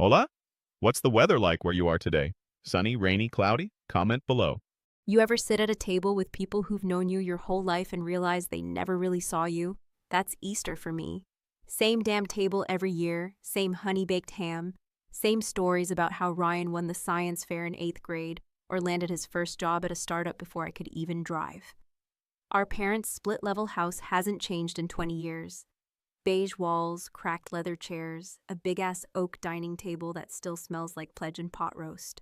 Hola? What's the weather like where you are today? Sunny, rainy, cloudy? Comment below. You ever sit at a table with people who've known you your whole life and realize they never really saw you? That's Easter for me. Same damn table every year, same honey-baked ham, same stories about how Ryan won the science fair in 8th grade or landed his first job at a startup before I could even drive. Our parents' split-level house hasn't changed in 20 years. Beige walls, cracked leather chairs, a big-ass oak dining table that still smells like pledge and pot roast.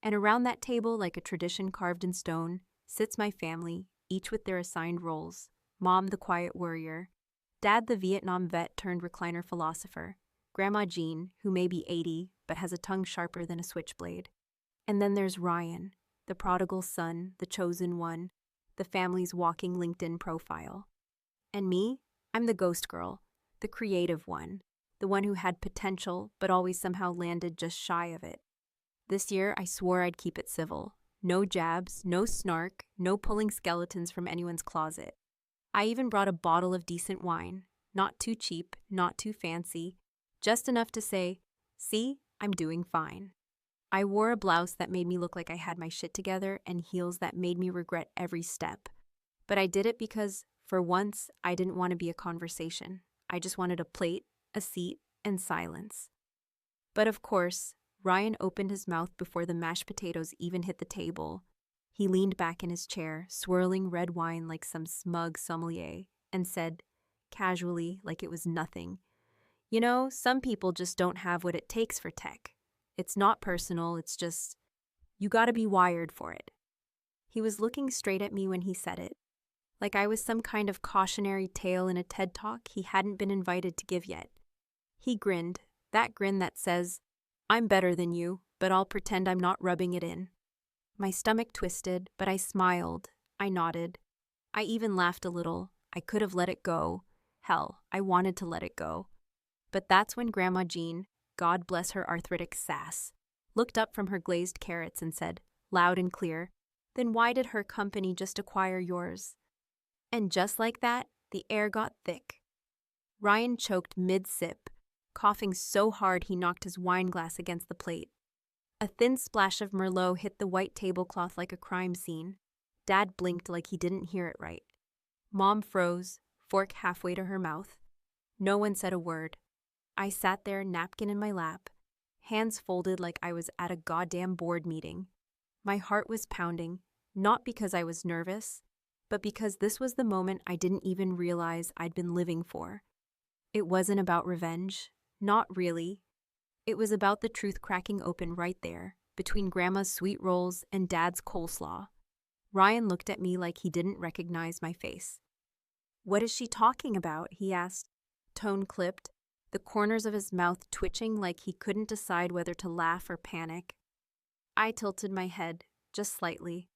And around that table, like a tradition carved in stone, sits my family, each with their assigned roles. Mom, the quiet worrier. Dad, the Vietnam vet turned recliner philosopher. Grandma Jean, who may be 80, but has a tongue sharper than a switchblade. And then there's Ryan, the prodigal son, the chosen one, the family's walking LinkedIn profile. And me, I'm the ghost girl, the creative one, the one who had potential but always somehow landed just shy of it. This year, I swore I'd keep it civil. No jabs, no snark, no pulling skeletons from anyone's closet. I even brought a bottle of decent wine. Not too cheap, not too fancy. Just enough to say, see, I'm doing fine. I wore a blouse that made me look like I had my shit together and heels that made me regret every step. But I did it because, for once, I didn't want to be a conversation. I just wanted a plate, a seat, and silence. But of course, Ryan opened his mouth before the mashed potatoes even hit the table. He leaned back in his chair, swirling red wine like some smug sommelier, and said, casually, like it was nothing, "You know, some people just don't have what it takes for tech. It's not personal, it's just, you gotta be wired for it." He was looking straight at me when he said it, like I was some kind of cautionary tale in a TED Talk he hadn't been invited to give yet. He grinned, that grin that says, "I'm better than you, but I'll pretend I'm not rubbing it in." My stomach twisted, but I smiled. I nodded. I even laughed a little. I could have let it go. Hell, I wanted to let it go. But that's when Grandma Jean, God bless her arthritic sass, looked up from her glazed carrots and said, loud and clear, "Then why did her company just acquire yours?" And just like that, the air got thick. Ryan choked mid-sip, coughing so hard he knocked his wine glass against the plate. A thin splash of Merlot hit the white tablecloth like a crime scene. Dad blinked like he didn't hear it right. Mom froze, fork halfway to her mouth. No one said a word. I sat there, napkin in my lap, hands folded like I was at a goddamn board meeting. My heart was pounding, not because I was nervous, but because this was the moment I didn't even realize I'd been living for. It wasn't about revenge. Not really. It was about the truth cracking open right there, between Grandma's sweet rolls and Dad's coleslaw. Ryan looked at me like he didn't recognize my face. "What is she talking about?" he asked, tone clipped, the corners of his mouth twitching like he couldn't decide whether to laugh or panic. I tilted my head, just slightly.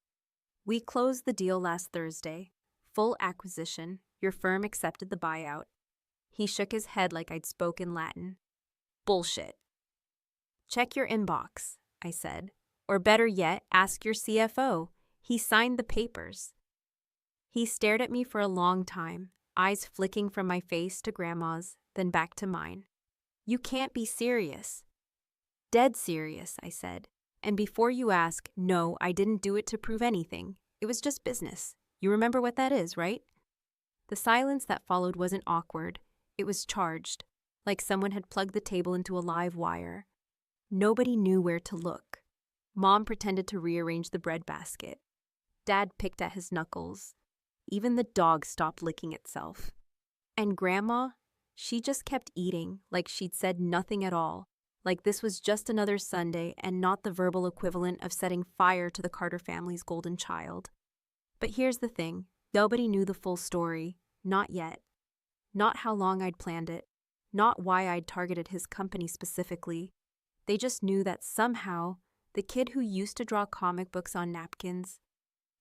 "We closed the deal last Thursday. Full acquisition. Your firm accepted the buyout." He shook his head like I'd spoken Latin. "Bullshit." "Check your inbox," I said. "Or better yet, ask your CFO. He signed the papers." He stared at me for a long time, eyes flicking from my face to Grandma's, then back to mine. "You can't be serious." "Dead serious," I said. "And before you ask, no, I didn't do it to prove anything. It was just business. You remember what that is, right?" The silence that followed wasn't awkward. It was charged, like someone had plugged the table into a live wire. Nobody knew where to look. Mom pretended to rearrange the bread basket. Dad picked at his knuckles. Even the dog stopped licking itself. And Grandma, she just kept eating, like she'd said nothing at all, like this was just another Sunday and not the verbal equivalent of setting fire to the Carter family's golden child. But here's the thing, nobody knew the full story, not yet. Not how long I'd planned it, not why I'd targeted his company specifically. They just knew that somehow, the kid who used to draw comic books on napkins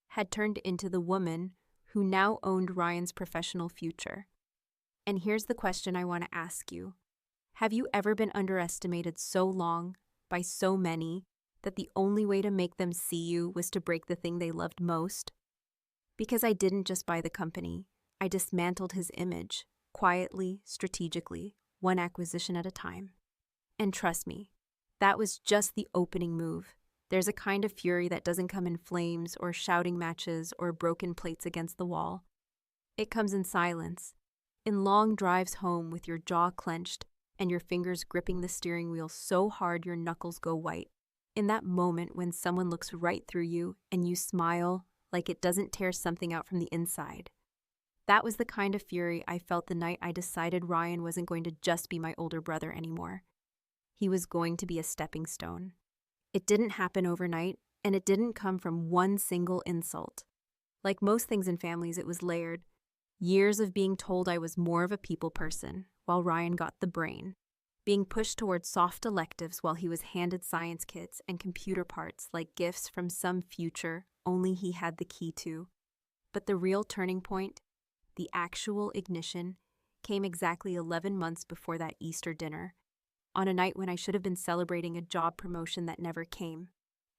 had turned into the woman who now owned Ryan's professional future. And here's the question I want to ask you. Have you ever been underestimated so long, by so many, that the only way to make them see you was to break the thing they loved most? Because I didn't just buy the company, I dismantled his image, quietly, strategically, one acquisition at a time. And trust me, That was just the opening move. There's a kind of fury that doesn't come in flames or shouting matches or broken plates against the wall. It comes in silence, in long drives home with your jaw clenched and your fingers gripping the steering wheel so hard your knuckles go white. In that moment when someone looks right through you and you smile like it doesn't tear something out from the inside. That was the kind of fury I felt the night I decided Ryan wasn't going to just be my older brother anymore. He was going to be a stepping stone. It didn't happen overnight, and it didn't come from one single insult. Like most things in families, it was layered. Years of being told I was more of a people person, while Ryan got the brain. Being pushed towards soft electives while he was handed science kits and computer parts like gifts from some future only he had the key to. But the real turning point, the actual ignition, came exactly 11 months before that Easter dinner, on a night when I should have been celebrating a job promotion that never came.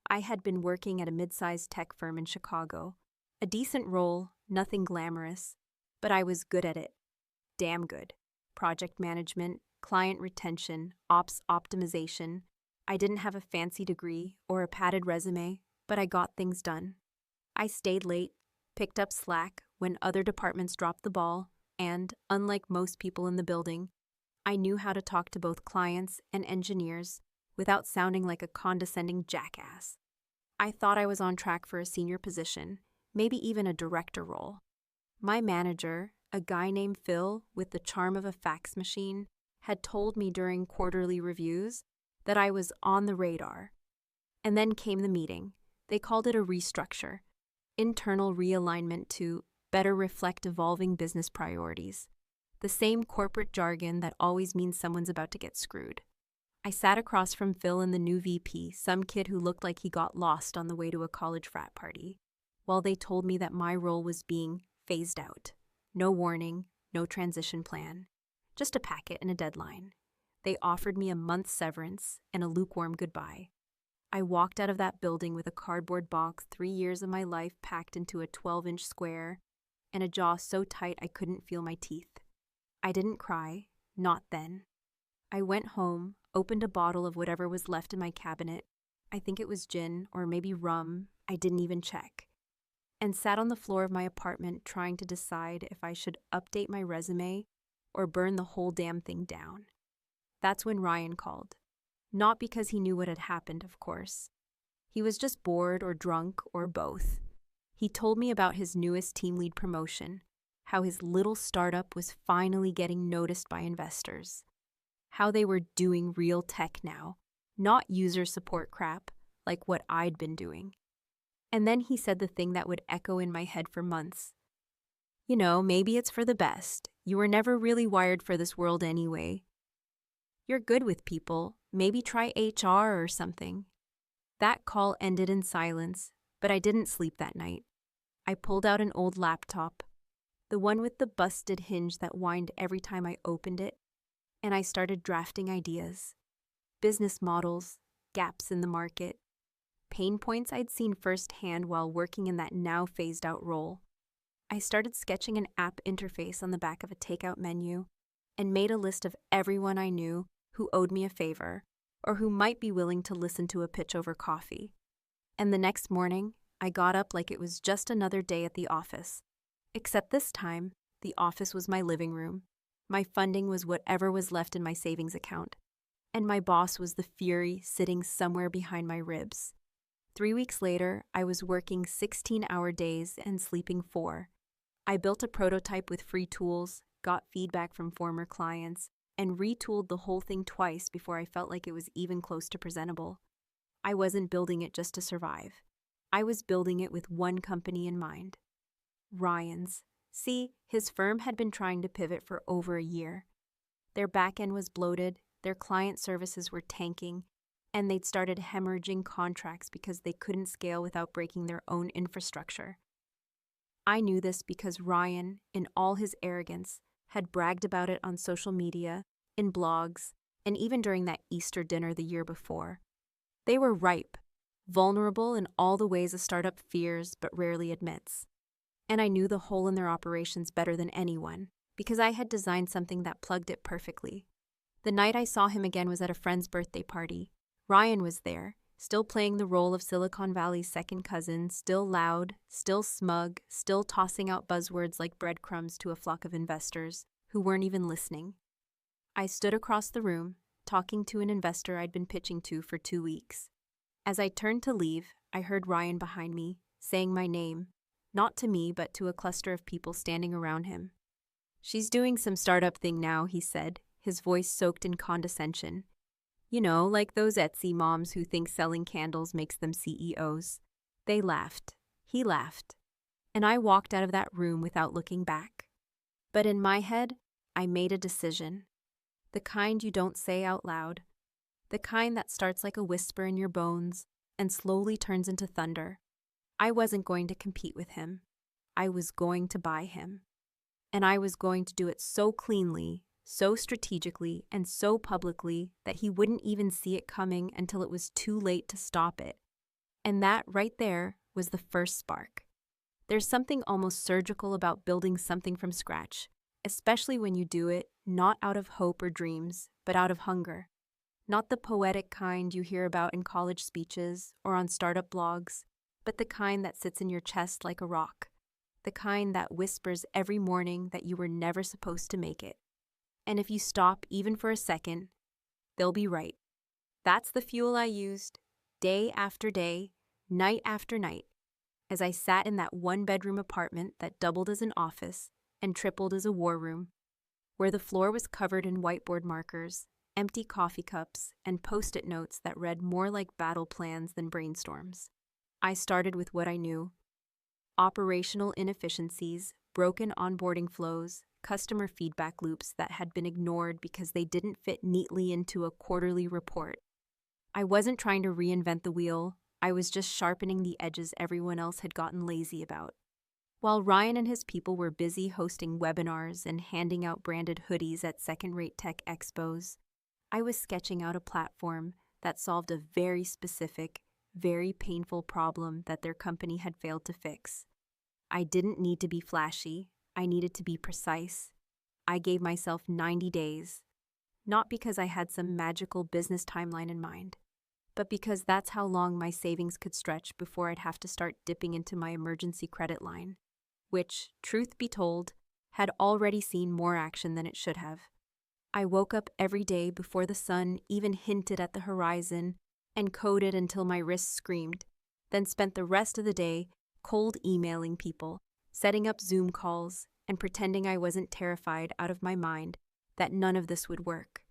I had been working at a mid-sized tech firm in Chicago. A decent role, nothing glamorous, but I was good at it. Damn good. Project management, client retention, ops optimization. I didn't have a fancy degree or a padded resume, but I got things done. I stayed late, picked up slack when other departments dropped the ball, and, unlike most people in the building, I knew how to talk to both clients and engineers without sounding like a condescending jackass. I thought I was on track for a senior position, maybe even a director role. My manager, a guy named Phil with the charm of a fax machine, had told me during quarterly reviews that I was on the radar. And then came the meeting. They called it a restructure, internal realignment to better reflect evolving business priorities. The same corporate jargon that always means someone's about to get screwed. I sat across from Phil and the new VP, some kid who looked like he got lost on the way to a college frat party, while they told me that my role was being phased out. No warning, no transition plan, just a packet and a deadline. They offered me a month's severance and a lukewarm goodbye. I walked out of that building with a cardboard box, 3 years of my life packed into a 12-inch square, and a jaw so tight I couldn't feel my teeth. I didn't cry, not then. I went home, opened a bottle of whatever was left in my cabinet, I think it was gin or maybe rum, I didn't even check, and sat on the floor of my apartment trying to decide if I should update my resume or burn the whole damn thing down. That's when Ryan called. Not because he knew what had happened, of course. He was just bored or drunk or both. He told me about his newest team lead promotion, how his little startup was finally getting noticed by investors, how they were doing real tech now, not user support crap like what I'd been doing. And then he said the thing that would echo in my head for months. You know, maybe it's for the best. You were never really wired for this world anyway. You're good with people. Maybe try HR or something. That call ended in silence, but I didn't sleep that night. I pulled out an old laptop, the one with the busted hinge that whined every time I opened it, and I started drafting ideas. Business models, gaps in the market, pain points I'd seen firsthand while working in that now phased-out role. I started sketching an app interface on the back of a takeout menu and made a list of everyone I knew who owed me a favor or who might be willing to listen to a pitch over coffee. And the next morning, I got up like it was just another day at the office. Except this time, the office was my living room. My funding was whatever was left in my savings account. And my boss was the fury sitting somewhere behind my ribs. 3 weeks later, I was working 16-hour days and sleeping 4. I built a prototype with free tools, got feedback from former clients, and retooled the whole thing twice before I felt like it was even close to presentable. I wasn't building it just to survive. I was building it with one company in mind. Ryan's. See, his firm had been trying to pivot for over a year. Their back end was bloated, their client services were tanking, and they'd started hemorrhaging contracts because they couldn't scale without breaking their own infrastructure. I knew this because Ryan, in all his arrogance, had bragged about it on social media, in blogs, and even during that Easter dinner the year before. They were ripe, vulnerable in all the ways a startup fears but rarely admits. And I knew the hole in their operations better than anyone, because I had designed something that plugged it perfectly. The night I saw him again was at a friend's birthday party. Ryan was there, still playing the role of Silicon Valley's second cousin, still loud, still smug, still tossing out buzzwords like breadcrumbs to a flock of investors who weren't even listening. I stood across the room, talking to an investor I'd been pitching to for 2 weeks. As I turned to leave, I heard Ryan behind me, saying my name, not to me, but to a cluster of people standing around him. "She's doing some startup thing now," he said, his voice soaked in condescension. "You know, like those Etsy moms who think selling candles makes them CEOs. They laughed. He laughed. And I walked out of that room without looking back. But in my head, I made a decision. The kind you don't say out loud. The kind that starts like a whisper in your bones and slowly turns into thunder. I wasn't going to compete with him. I was going to buy him. And I was going to do it so cleanly, so strategically, and so publicly that he wouldn't even see it coming until it was too late to stop it. And that right there was the first spark. There's something almost surgical about building something from scratch, especially when you do it not out of hope or dreams, but out of hunger. Not the poetic kind you hear about in college speeches or on startup blogs, but the kind that sits in your chest like a rock. The kind that whispers every morning that you were never supposed to make it. And if you stop even for a second, they'll be right. That's the fuel I used, day after day, night after night, as I sat in that one-bedroom apartment that doubled as an office and tripled as a war room, where the floor was covered in whiteboard markers, empty coffee cups, and post-it notes that read more like battle plans than brainstorms. I started with what I knew: operational inefficiencies, broken onboarding flows, customer feedback loops that had been ignored because they didn't fit neatly into a quarterly report. I wasn't trying to reinvent the wheel, I was just sharpening the edges everyone else had gotten lazy about. While Ryan and his people were busy hosting webinars and handing out branded hoodies at second-rate tech expos, I was sketching out a platform that solved a very specific, very painful problem that their company had failed to fix. I didn't need to be flashy, I needed to be precise. I gave myself 90 days, not because I had some magical business timeline in mind, but because that's how long my savings could stretch before I'd have to start dipping into my emergency credit line, which, truth be told, had already seen more action than it should have. I woke up every day before the sun even hinted at the horizon and coded until my wrists screamed, then spent the rest of the day cold emailing people, setting up Zoom calls, and pretending I wasn't terrified out of my mind that none of this would work.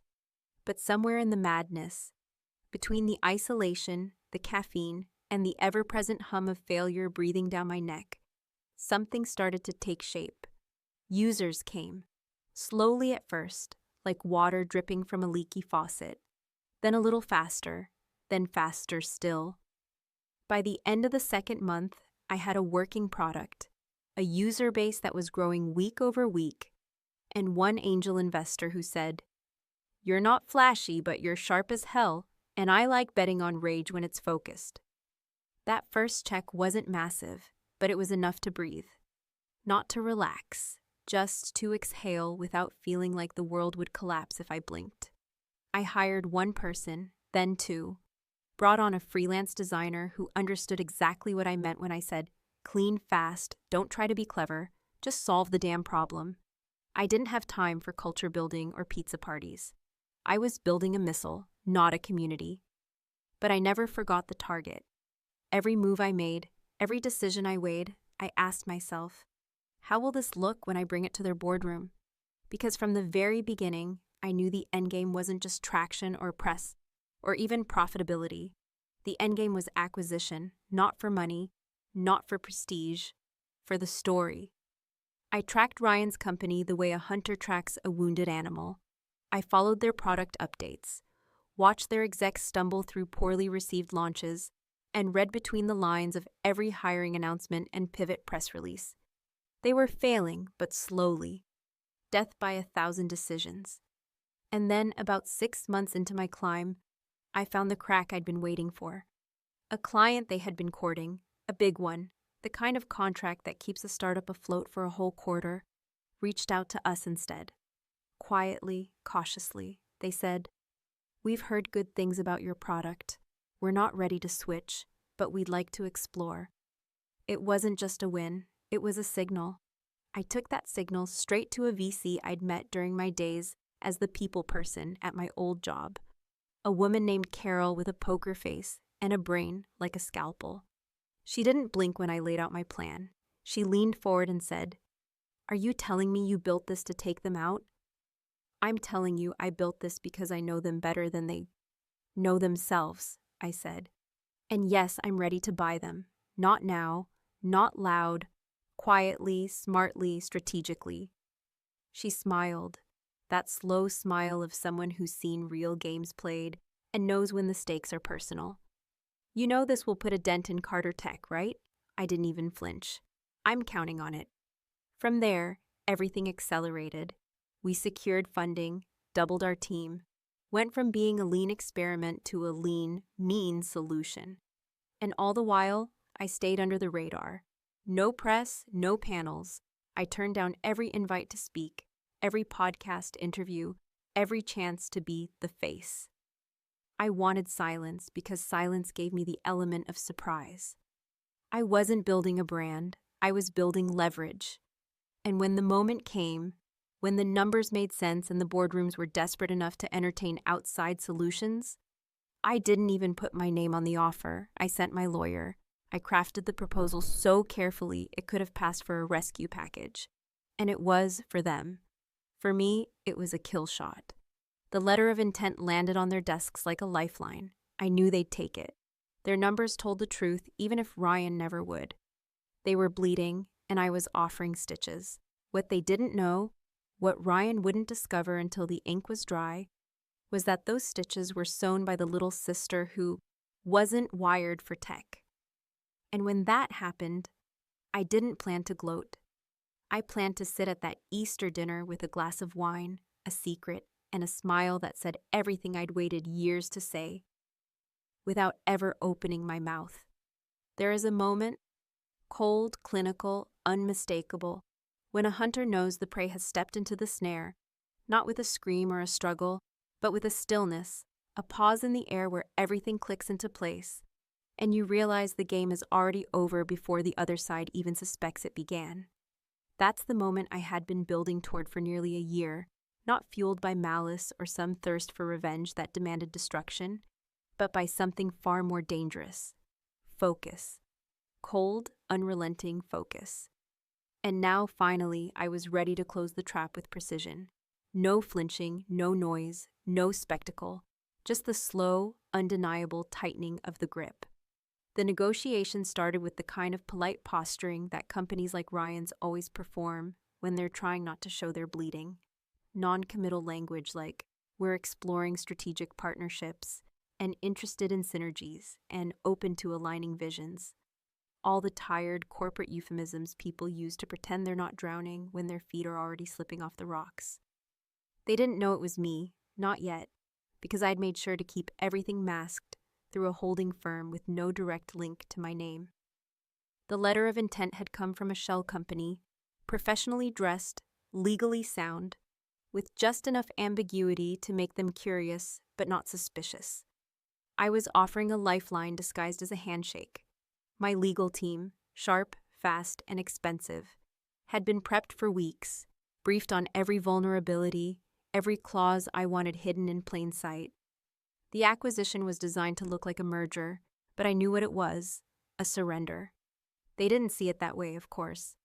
But somewhere in the madness, between the isolation, the caffeine, and the ever-present hum of failure breathing down my neck, something started to take shape. Users came, slowly at first, like water dripping from a leaky faucet, then a little faster, then faster still. By the end of the second month, I had a working product, a user base that was growing week over week, and one angel investor who said, "You're not flashy, but you're sharp as hell, and I like betting on rage when it's focused." That first check wasn't massive, but it was enough to breathe. Not to relax, just to exhale without feeling like the world would collapse if I blinked. I hired one person, then two, brought on a freelance designer who understood exactly what I meant when I said, "Clean fast, don't try to be clever, just solve the damn problem." I didn't have time for culture building or pizza parties. I was building a missile, not a community. But I never forgot the target. Every move I made, every decision I weighed, I asked myself, how will this look when I bring it to their boardroom? Because from the very beginning, I knew the endgame wasn't just traction or press, or even profitability. The endgame was acquisition, not for money, not for prestige, for the story. I tracked Ryan's company the way a hunter tracks a wounded animal. I followed their product updates, watched their execs stumble through poorly received launches, and read between the lines of every hiring announcement and pivot press release. They were failing, but slowly. Death by 1,000 decisions. And then, about 6 months into my climb, I found the crack I'd been waiting for. A client they had been courting, a big one, the kind of contract that keeps a startup afloat for a whole quarter, reached out to us instead. Quietly, cautiously, they said, We've heard good things about your product. We're not ready to switch, but we'd like to explore. It wasn't just a win, it was a signal. I took that signal straight to a VC I'd met during my days as the people person at my old job. A woman named Carol with a poker face and a brain like a scalpel. She didn't blink when I laid out my plan. She leaned forward and said, "Are you telling me you built this to take them out?" "I'm telling you I built this because I know them better than they know themselves," I said. "And yes, I'm ready to buy them. Not now, not loud, quietly, smartly, strategically." She smiled, that slow smile of someone who's seen real games played and knows when the stakes are personal. "You know this will put a dent in Carter Tech, right?" I didn't even flinch. "I'm counting on it." From there, everything accelerated. We secured funding, doubled our team, went from being a lean experiment to a lean, mean solution. And all the while, I stayed under the radar. No press, no panels. I turned down every invite to speak, every podcast interview, every chance to be the face. I wanted silence because silence gave me the element of surprise. I wasn't building a brand, I was building leverage. And when the moment came, when the numbers made sense and the boardrooms were desperate enough to entertain outside solutions, I didn't even put my name on the offer. I sent my lawyer. I crafted the proposal so carefully it could have passed for a rescue package. And it was for them. For me, it was a kill shot. The letter of intent landed on their desks like a lifeline. I knew they'd take it. Their numbers told the truth, even if Ryan never would. They were bleeding, and I was offering stitches. What they didn't know, what Ryan wouldn't discover until the ink was dry, was that those stitches were sewn by the little sister who wasn't wired for tech. And when that happened, I didn't plan to gloat. I planned to sit at that Easter dinner with a glass of wine, a secret, and a smile that said everything I'd waited years to say, without ever opening my mouth. There is a moment, cold, clinical, unmistakable, when a hunter knows the prey has stepped into the snare, not with a scream or a struggle, but with a stillness, a pause in the air where everything clicks into place, and you realize the game is already over before the other side even suspects it began. That's the moment I had been building toward for nearly a year, not fueled by malice or some thirst for revenge that demanded destruction, but by something far more dangerous: focus. Cold, unrelenting focus. And now, finally, I was ready to close the trap with precision. No flinching, no noise, no spectacle, just the slow, undeniable tightening of the grip. The negotiation started with the kind of polite posturing that companies like Ryan's always perform when they're trying not to show they're bleeding. Non-committal language like, "We're exploring strategic partnerships," and "interested in synergies," and "open to aligning visions." All the tired corporate euphemisms people use to pretend they're not drowning when their feet are already slipping off the rocks. They didn't know it was me, not yet, because I'd made sure to keep everything masked through a holding firm with no direct link to my name. The letter of intent had come from a shell company, professionally dressed, legally sound, with just enough ambiguity to make them curious but not suspicious. I was offering a lifeline disguised as a handshake. My legal team, sharp, fast, and expensive, had been prepped for weeks, briefed on every vulnerability, every clause I wanted hidden in plain sight. The acquisition was designed to look like a merger, but I knew what it was: a surrender. They didn't see it that way, of course.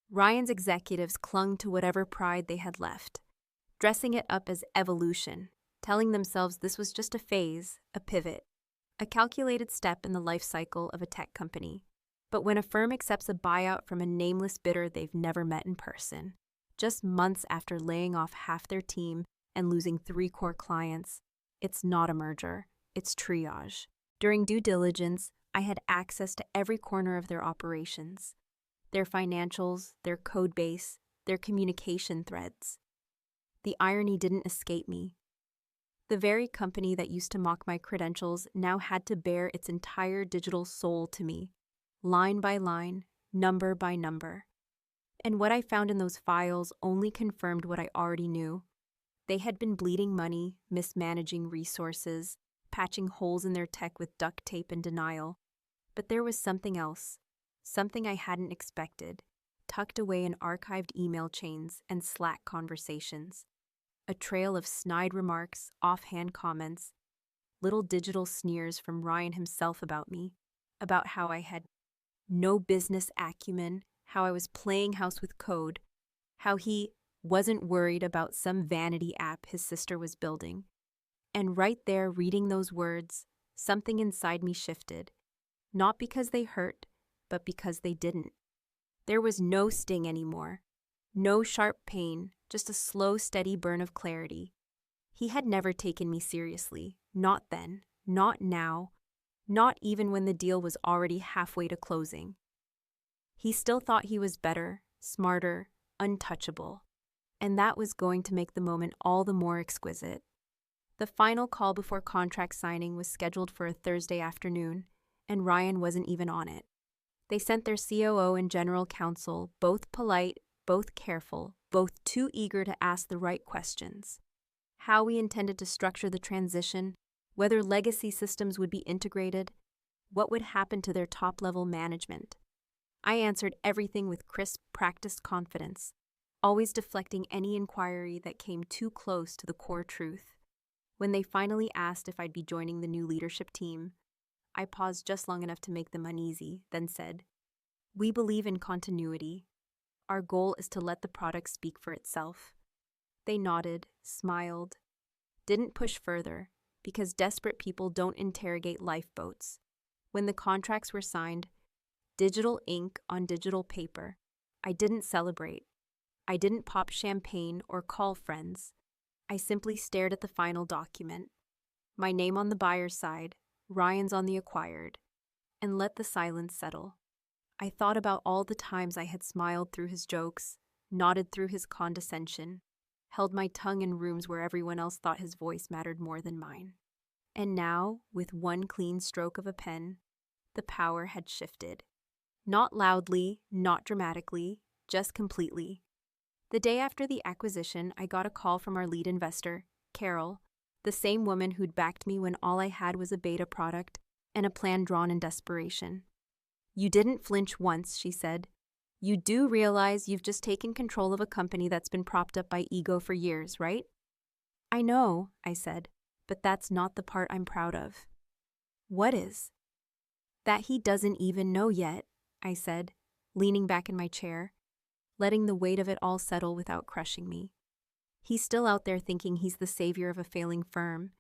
Ryan's executives clung to whatever pride they had left, dressing it up as evolution, telling themselves this was just a phase, a pivot, a calculated step in the life cycle of a tech company. But when a firm accepts a buyout from a nameless bidder they've never met in person, just months after laying off half their team and losing 3 core clients, it's not a merger, it's triage. During due diligence, I had access to every corner of their operations, their financials, their code base, their communication threads. The irony didn't escape me. The very company that used to mock my credentials now had to bear its entire digital soul to me, line by line, number by number. And what I found in those files only confirmed what I already knew. They had been bleeding money, mismanaging resources, patching holes in their tech with duct tape and denial. But there was something else, something I hadn't expected, tucked away in archived email chains and Slack conversations. A trail of snide remarks, offhand comments, little digital sneers from Ryan himself about me, about how I had no business acumen, how I was playing house with code, how he wasn't worried about some vanity app his sister was building. And right there, reading those words, something inside me shifted. Not because they hurt, but because they didn't. There was no sting anymore. No sharp pain, just a slow, steady burn of clarity. He had never taken me seriously. Not then, not now, not even when the deal was already halfway to closing. He still thought he was better, smarter, untouchable. And that was going to make the moment all the more exquisite. The final call before contract signing was scheduled for a Thursday afternoon, and Ryan wasn't even on it. They sent their COO and general counsel, both polite, both careful, both too eager to ask the right questions. How we intended to structure the transition, whether legacy systems would be integrated, what would happen to their top-level management. I answered everything with crisp, practiced confidence, always deflecting any inquiry that came too close to the core truth. When they finally asked if I'd be joining the new leadership team, I paused just long enough to make them uneasy, then said, "We believe in continuity. Our goal is to let the product speak for itself." They nodded, smiled, didn't push further, because desperate people don't interrogate lifeboats. When the contracts were signed, digital ink on digital paper, I didn't celebrate. I didn't pop champagne or call friends. I simply stared at the final document, my name on the buyer's side, Ryan's on the acquired, and let the silence settle. I thought about all the times I had smiled through his jokes, nodded through his condescension, held my tongue in rooms where everyone else thought his voice mattered more than mine. And now, with one clean stroke of a pen, the power had shifted. Not loudly, not dramatically, just completely. The day after the acquisition, I got a call from our lead investor, Carol, the same woman who'd backed me when all I had was a beta product and a plan drawn in desperation. "You didn't flinch once," she said. "You do realize you've just taken control of a company that's been propped up by ego for years, right?" "I know," I said, "but that's not the part I'm proud of." "What is?" "That he doesn't even know yet," I said, leaning back in my chair, letting the weight of it all settle without crushing me. He's still out there thinking he's the savior of a failing firm.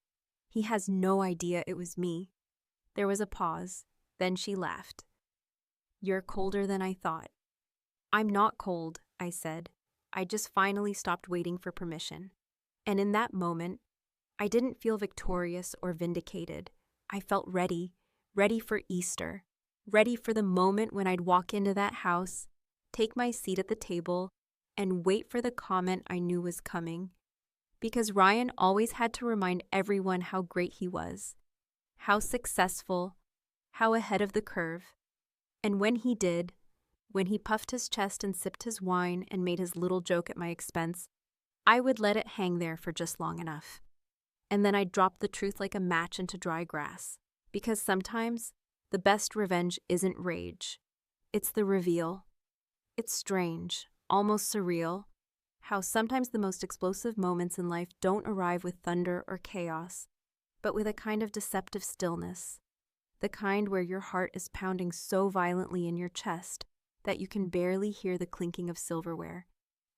He has no idea it was me. There was a pause, then she laughed. "You're colder than I thought." "I'm not cold," I said. I just finally stopped waiting for permission. And in that moment, I didn't feel victorious or vindicated. I felt ready, ready for Easter, ready for the moment when I'd walk into that house, take my seat at the table, and wait for the comment I knew was coming. Because Ryan always had to remind everyone how great he was, how successful, how ahead of the curve. And when he did, when he puffed his chest and sipped his wine and made his little joke at my expense, I would let it hang there for just long enough. And then I'd drop the truth like a match into dry grass. Because sometimes, the best revenge isn't rage. It's the reveal. It's strange, almost surreal, how sometimes the most explosive moments in life don't arrive with thunder or chaos, but with a kind of deceptive stillness. The kind where your heart is pounding so violently in your chest that you can barely hear the clinking of silverware.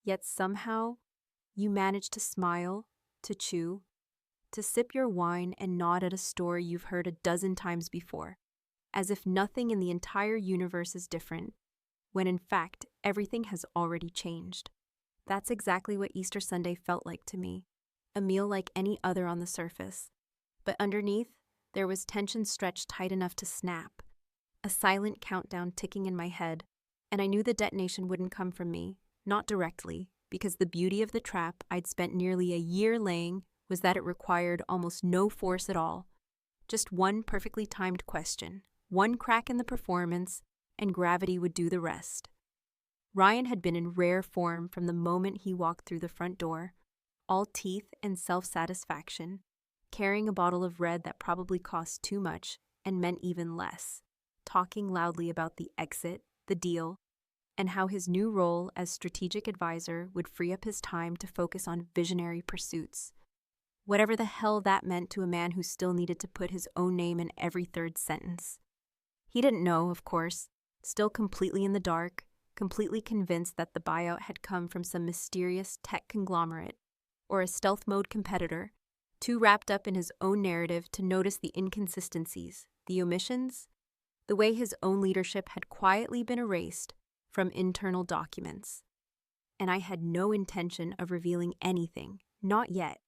Yet somehow, you manage to smile, to chew, to sip your wine and nod at a story you've heard a dozen times before, as if nothing in the entire universe is different, when in fact, everything has already changed. That's exactly what Easter Sunday felt like to me, a meal like any other on the surface. But underneath, there was tension stretched tight enough to snap, a silent countdown ticking in my head, and I knew the detonation wouldn't come from me, not directly, because the beauty of the trap I'd spent nearly a year laying was that it required almost no force at all. Just one perfectly timed question, one crack in the performance, and gravity would do the rest. Ryan had been in rare form from the moment he walked through the front door, all teeth and self-satisfaction, carrying a bottle of red that probably cost too much and meant even less, talking loudly about the exit, the deal, and how his new role as strategic advisor would free up his time to focus on visionary pursuits. Whatever the hell that meant to a man who still needed to put his own name in every third sentence. He didn't know, of course, still completely in the dark, completely convinced that the buyout had come from some mysterious tech conglomerate or a stealth mode competitor, too wrapped up in his own narrative to notice the inconsistencies, the omissions, the way his own leadership had quietly been erased from internal documents. And I had no intention of revealing anything, not yet.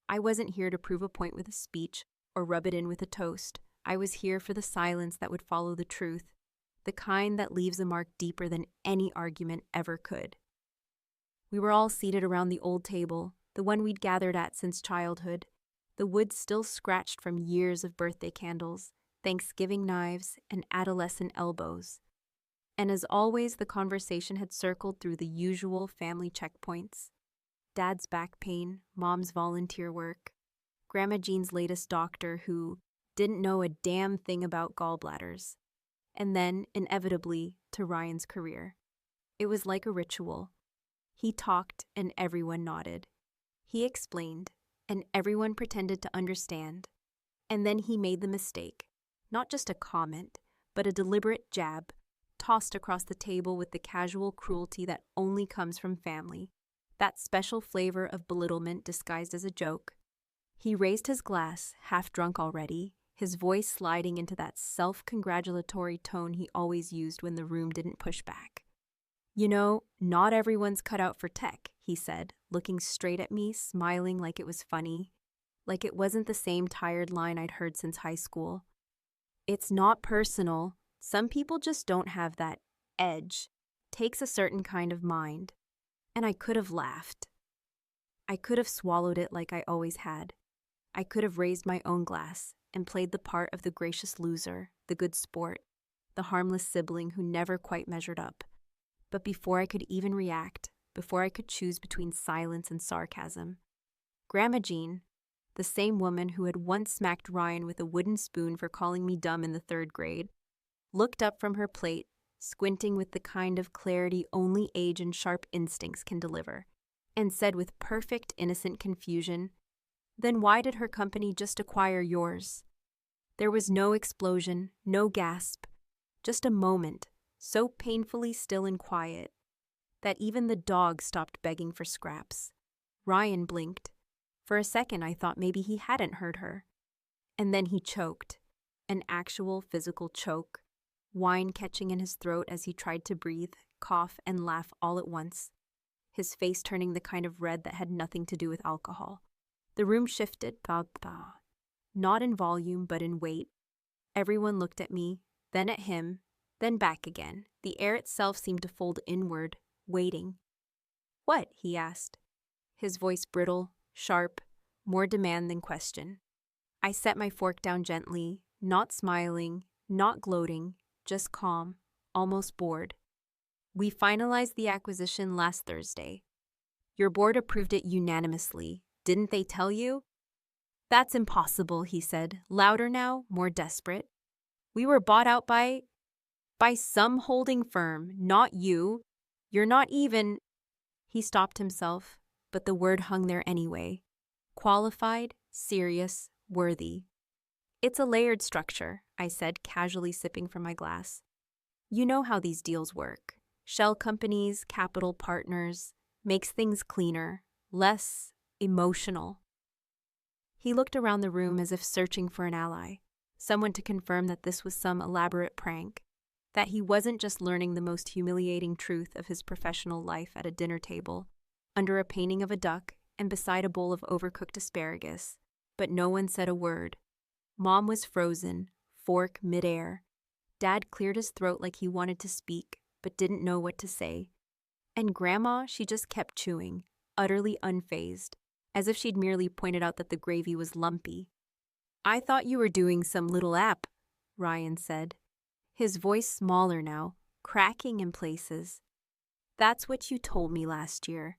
I wasn't here to prove a point with a speech or rub it in with a toast. I was here for the silence that would follow the truth, the kind that leaves a mark deeper than any argument ever could. We were all seated around the old table, the one we'd gathered at since childhood, the wood still scratched from years of birthday candles, Thanksgiving knives, and adolescent elbows. And as always, the conversation had circled through the usual family checkpoints. Dad's back pain, Mom's volunteer work, Grandma Jean's latest doctor who didn't know a damn thing about gallbladders, and then, inevitably, to Ryan's career. It was like a ritual. He talked and everyone nodded. He explained, and everyone pretended to understand. And then he made the mistake. Not just a comment, but a deliberate jab, tossed across the table with the casual cruelty that only comes from family. That special flavor of belittlement disguised as a joke. He raised his glass, half drunk already, his voice sliding into that self-congratulatory tone he always used when the room didn't push back. "You know, not everyone's cut out for tech," he said, looking straight at me, smiling like it was funny, like it wasn't the same tired line I'd heard since high school. "It's not personal. Some people just don't have that edge. Takes a certain kind of mind." And I could have laughed. I could have swallowed it like I always had. I could have raised my own glass and played the part of the gracious loser, the good sport, the harmless sibling who never quite measured up. But before I could even react, before I could choose between silence and sarcasm, Grandma Jean, the same woman who had once smacked Ryan with a wooden spoon for calling me dumb in the 3rd grade, looked up from her plate, squinting with the kind of clarity only age and sharp instincts can deliver, and said with perfect innocent confusion, "Then why did her company just acquire yours?" There was no explosion, no gasp, just a moment, so painfully still and quiet, that even the dog stopped begging for scraps. Ryan blinked. For a second I thought maybe he hadn't heard her. And then he choked, an actual physical choke, wine catching in his throat as he tried to breathe, cough, and laugh all at once, his face turning the kind of red that had nothing to do with alcohol. The room shifted, not in volume but in weight. Everyone looked at me, then at him, then back again. The air itself seemed to fold inward, waiting. "What?" he asked, his voice brittle, sharp, more demand than question. I set my fork down gently, not smiling, not gloating, just calm, almost bored. "We finalized the acquisition last Thursday. Your board approved it unanimously. Didn't they tell you?" "That's impossible," he said, louder now, more desperate. "We were bought out by some holding firm, not you. You're not even—" He stopped himself, but the word hung there anyway. Qualified, serious, worthy. "It's a layered structure," I said, casually sipping from my glass. "You know how these deals work. Shell companies, capital partners, makes things cleaner, less emotional." He looked around the room as if searching for an ally, someone to confirm that this was some elaborate prank, that he wasn't just learning the most humiliating truth of his professional life at a dinner table, under a painting of a duck and beside a bowl of overcooked asparagus. But no one said a word. Mom was frozen, fork midair. Dad cleared his throat like he wanted to speak, but didn't know what to say. And Grandma, she just kept chewing, utterly unfazed, as if she'd merely pointed out that the gravy was lumpy. "I thought you were doing some little app," Ryan said, his voice smaller now, cracking in places. "That's what you told me last year."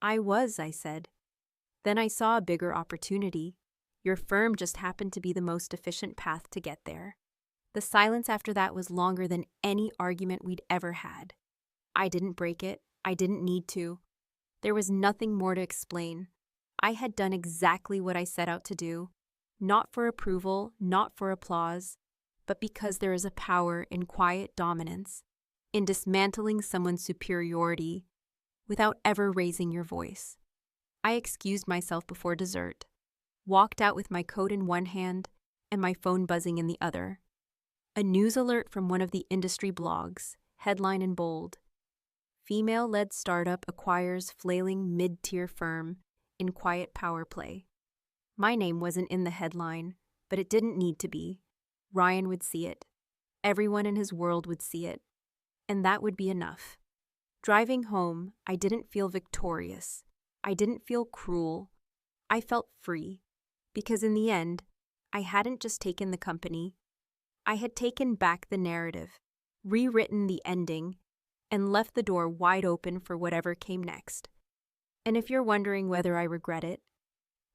"I was," I said. Then I saw a bigger opportunity. Your firm just happened to be the most efficient path to get there. The silence after that was longer than any argument we'd ever had. I didn't break it. I didn't need to. There was nothing more to explain. I had done exactly what I set out to do, not for approval, not for applause, but because there is a power in quiet dominance, in dismantling someone's superiority without ever raising your voice. I excused myself before dessert, walked out with my coat in one hand and my phone buzzing in the other. A news alert from one of the industry blogs, headline in bold: female-led startup acquires flailing mid-tier firm in quiet power play. My name wasn't in the headline, but it didn't need to be. Ryan would see it. Everyone in his world would see it. And that would be enough. Driving home, I didn't feel victorious. I didn't feel cruel. I felt free. Because in the end, I hadn't just taken the company. I had taken back the narrative, rewritten the ending, and left the door wide open for whatever came next. And if you're wondering whether I regret it,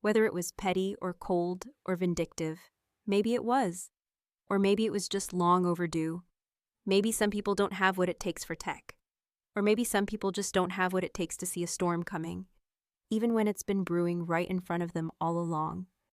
whether it was petty or cold or vindictive, maybe it was. Or maybe it was just long overdue. Maybe some people don't have what it takes for tech. Or maybe some people just don't have what it takes to see a storm coming, even when it's been brewing right in front of them all along.